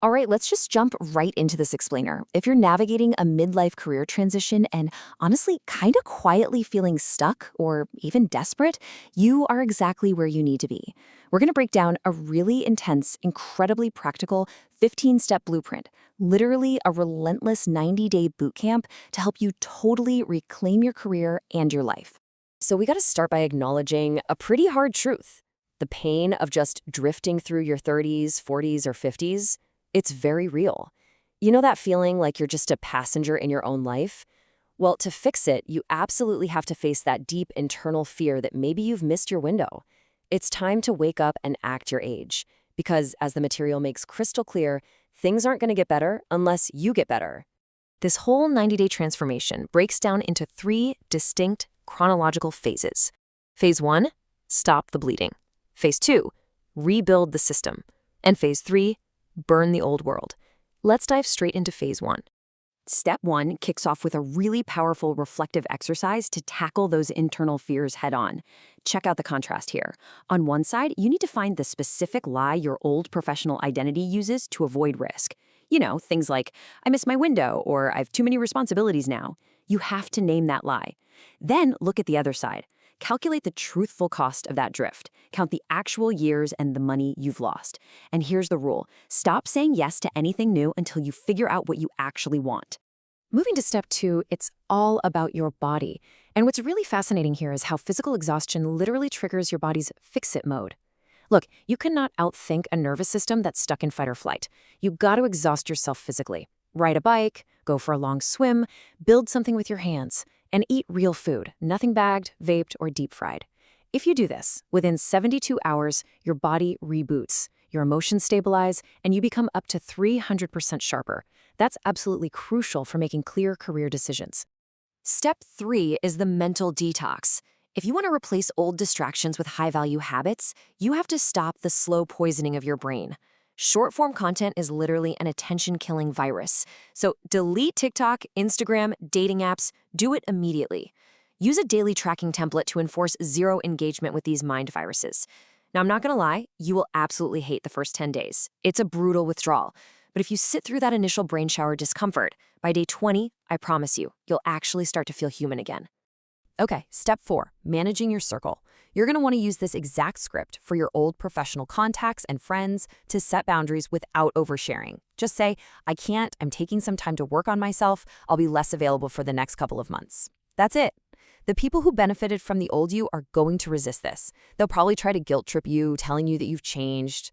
All right, let's just jump right into this explainer. If you're navigating a midlife career transition and honestly kind of quietly feeling stuck or even desperate, you are exactly where you need to be. We're going to break down a really intense, incredibly practical 15-step blueprint, literally a relentless 90-day boot camp to help you totally reclaim your career and your life. So we got to start by acknowledging a pretty hard truth. The pain of just drifting through your 30s, 40s, or 50s. It's very real. You know that feeling like you're just a passenger in your own life? Well, to fix it, you absolutely have to face that deep internal fear that maybe you've missed your window. It's time to wake up and act your age. Because, as the material makes crystal clear, things aren't going to get better unless you get better. This whole 90-day transformation breaks down into three distinct chronological phases. Phase 1, stop the bleeding. Phase 2, rebuild the system. And Phase 3, burn the old world. Let's dive straight into Phase 1. Step 1 kicks off with a really powerful reflective exercise to tackle those internal fears head on. Check out the contrast here. On one side, you need to find the specific lie your old professional identity uses to avoid risk. You know, things like, I miss my window, or I have too many responsibilities now. You have to name that lie. Then look at the other side. Calculate the truthful cost of that drift. Count the actual years and the money you've lost. And here's the rule. Stop saying yes to anything new until you figure out what you actually want. Moving to step 2, it's all about your body. And what's really fascinating here is how physical exhaustion literally triggers your body's fix-it mode. Look, you cannot outthink a nervous system that's stuck in fight or flight. You got to exhaust yourself physically. Ride a bike, go for a long swim, build something with your hands, and eat real food, nothing bagged, vaped, or deep fried. If you do this, within 72 hours, your body reboots, your emotions stabilize, and you become up to 300% sharper. That's absolutely crucial for making clear career decisions. Step 3 is the mental detox. If you want to replace old distractions with high-value habits, you have to stop the slow poisoning of your brain. Short-form content is literally an attention-killing virus. So delete TikTok, Instagram, dating apps. Do it immediately. Use a daily tracking template to enforce zero engagement with these mind viruses. Now, I'm not going to lie, you will absolutely hate the first 10 days. It's a brutal withdrawal. But if you sit through that initial brain shower discomfort, by day 20, I promise you, you'll actually start to feel human again. Okay, step 4, managing your circle. You're going to want to use this exact script for your old professional contacts and friends to set boundaries without oversharing. Just say, I can't, I'm taking some time to work on myself, I'll be less available for the next couple of months. That's it. The people who benefited from the old you are going to resist this. They'll probably try to guilt trip you, telling you that you've changed.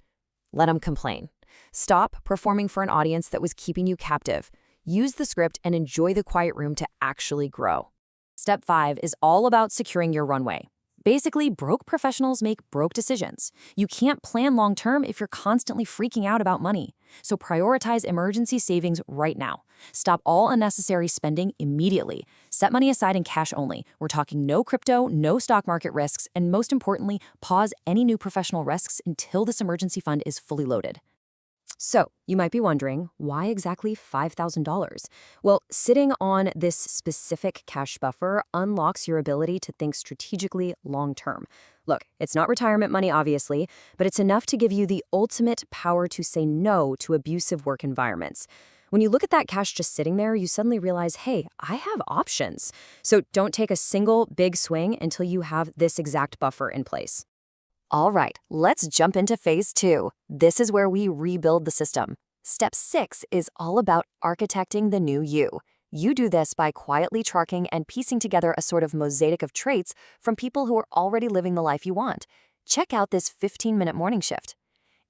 Let them complain. Stop performing for an audience that was keeping you captive. Use the script and enjoy the quiet room to actually grow. Step 5 is all about securing your runway. Basically, broke professionals make broke decisions. You can't plan long-term if you're constantly freaking out about money. So prioritize emergency savings right now. Stop all unnecessary spending immediately. Set money aside in cash only. We're talking no crypto, no stock market risks, and most importantly, pause any new professional risks until this emergency fund is fully loaded. So, you might be wondering, why exactly $5,000? Well, sitting on this specific cash buffer unlocks your ability to think strategically long-term. Look, it's not retirement money, obviously, but it's enough to give you the ultimate power to say no to abusive work environments. When you look at that cash just sitting there, you suddenly realize, hey, I have options. So don't take a single big swing until you have this exact buffer in place. All right, let's jump into Phase 2. This is where we rebuild the system. Step 6 is all about architecting the new you. You do this by quietly charting and piecing together a sort of mosaic of traits from people who are already living the life you want. Check out this 15-minute morning shift.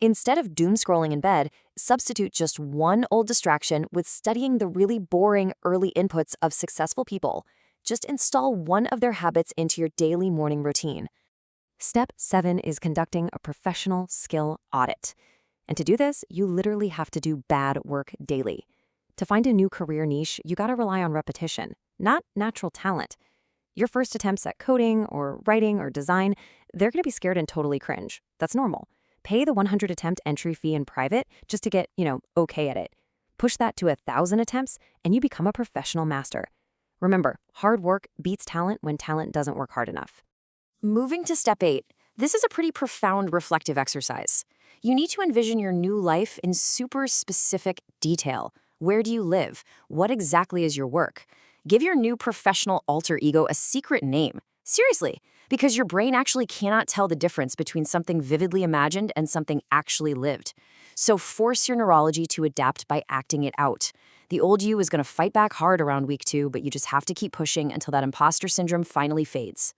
Instead of doom scrolling in bed, substitute just one old distraction with studying the really boring early inputs of successful people. Just install one of their habits into your daily morning routine. Step 7 is conducting a professional skill audit. And to do this, you literally have to do bad work daily. To find a new career niche, you gotta rely on repetition, not natural talent. Your first attempts at coding or writing or design, they're gonna be scared and totally cringe. That's normal. Pay the 100 attempt entry fee in private just to get, okay at it. Push that to 1,000 attempts and you become a professional master. Remember, hard work beats talent when talent doesn't work hard enough. Moving to Step 8, this is a pretty profound reflective exercise. You need to envision your new life in super specific detail. Where do you live? What exactly is your work? Give your new professional alter ego a secret name. Seriously, because your brain actually cannot tell the difference between something vividly imagined and something actually lived. So force your neurology to adapt by acting it out. The old you is going to fight back hard around week 2, but you just have to keep pushing until that imposter syndrome finally fades.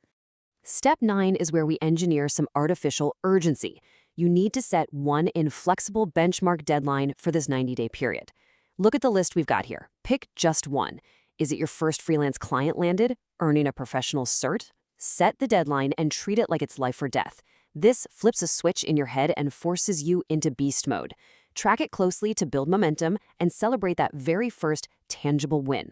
Step 9 is where we engineer some artificial urgency. You need to set one inflexible benchmark deadline for this 90-day period. Look at the list we've got here. Pick just one. Is it your first freelance client landed? Earning a professional cert? Set the deadline and treat it like it's life or death. This flips a switch in your head and forces you into beast mode. Track it closely to build momentum and celebrate that very first tangible win.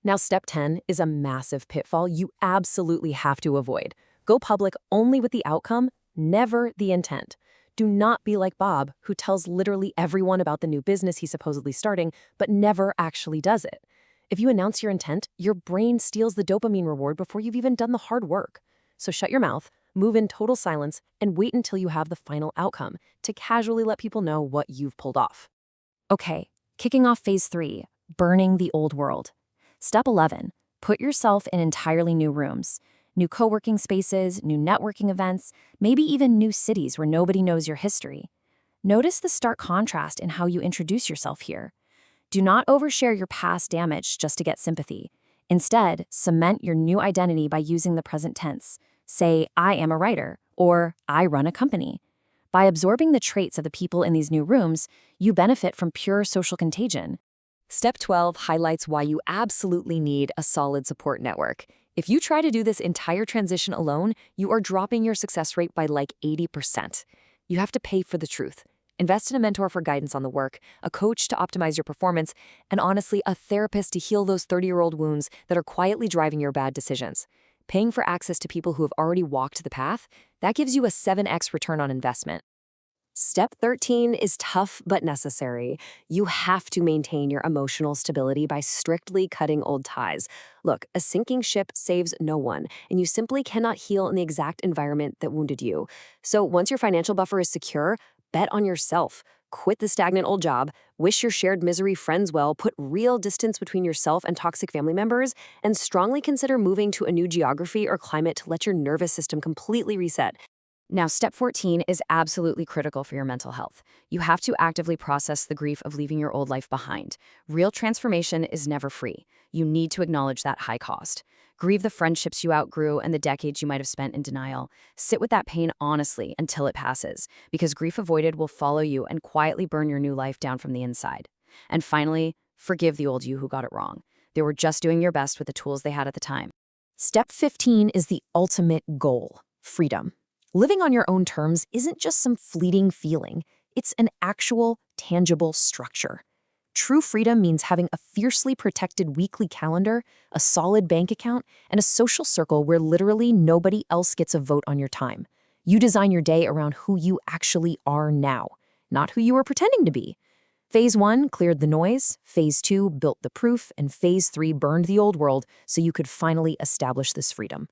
Now, step 10 is a massive pitfall you absolutely have to avoid. Go public only with the outcome, never the intent. Do not be like Bob, who tells literally everyone about the new business he's supposedly starting, but never actually does it. If you announce your intent, your brain steals the dopamine reward before you've even done the hard work. So shut your mouth, move in total silence, and wait until you have the final outcome to casually let people know what you've pulled off. Okay, kicking off phase 3, burning the old world. Step 11, put yourself in entirely new rooms. New co-working spaces, new networking events, maybe even new cities where nobody knows your history. Notice the stark contrast in how you introduce yourself here. Do not overshare your past damage just to get sympathy. Instead, cement your new identity by using the present tense. Say, I am a writer, or I run a company. By absorbing the traits of the people in these new rooms, you benefit from pure social contagion. Step 12 highlights why you absolutely need a solid support network. If you try to do this entire transition alone, you are dropping your success rate by like 80%. You have to pay for the truth. Invest in a mentor for guidance on the work, a coach to optimize your performance, and honestly, a therapist to heal those 30-year-old wounds that are quietly driving your bad decisions. Paying for access to people who have already walked the path, that gives you a 7x return on investment. Step 13 is tough but necessary. You have to maintain your emotional stability by strictly cutting old ties. Look, a sinking ship saves no one, and you simply cannot heal in the exact environment that wounded you. So once your financial buffer is secure, bet on yourself. Quit the stagnant old job, wish your shared misery friends well, put real distance between yourself and toxic family members, and strongly consider moving to a new geography or climate to let your nervous system completely reset. Now, step 14 is absolutely critical for your mental health. You have to actively process the grief of leaving your old life behind. Real transformation is never free. You need to acknowledge that high cost. Grieve the friendships you outgrew and the decades you might have spent in denial. Sit with that pain honestly until it passes, because grief avoided will follow you and quietly burn your new life down from the inside. And finally, forgive the old you who got it wrong. They were just doing your best with the tools they had at the time. Step 15 is the ultimate goal: freedom. Living on your own terms isn't just some fleeting feeling. It's an actual, tangible structure. True freedom means having a fiercely protected weekly calendar, a solid bank account, and a social circle where literally nobody else gets a vote on your time. You design your day around who you actually are now, not who you were pretending to be. Phase 1 cleared the noise, Phase 2 built the proof, and Phase 3 burned the old world so you could finally establish this freedom.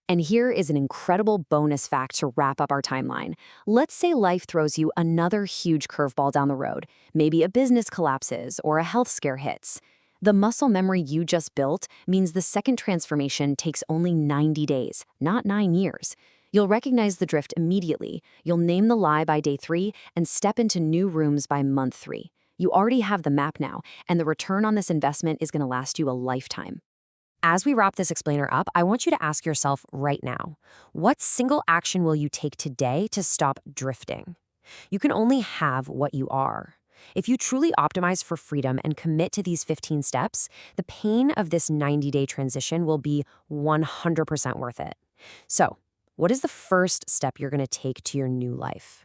And here is an incredible bonus fact to wrap up our timeline. Let's say life throws you another huge curveball down the road. Maybe a business collapses or a health scare hits. The muscle memory you just built means the second transformation takes only 90 days, not 9 years. You'll recognize the drift immediately. You'll name the lie by day 3 and step into new rooms by month 3. You already have the map now, and the return on this investment is going to last you a lifetime. As we wrap this explainer up, I want you to ask yourself right now, what single action will you take today to stop drifting? You can only have what you are. If you truly optimize for freedom and commit to these 15 steps, the pain of this 90-day transition will be 100% worth it. So, what is the first step you're going to take to your new life?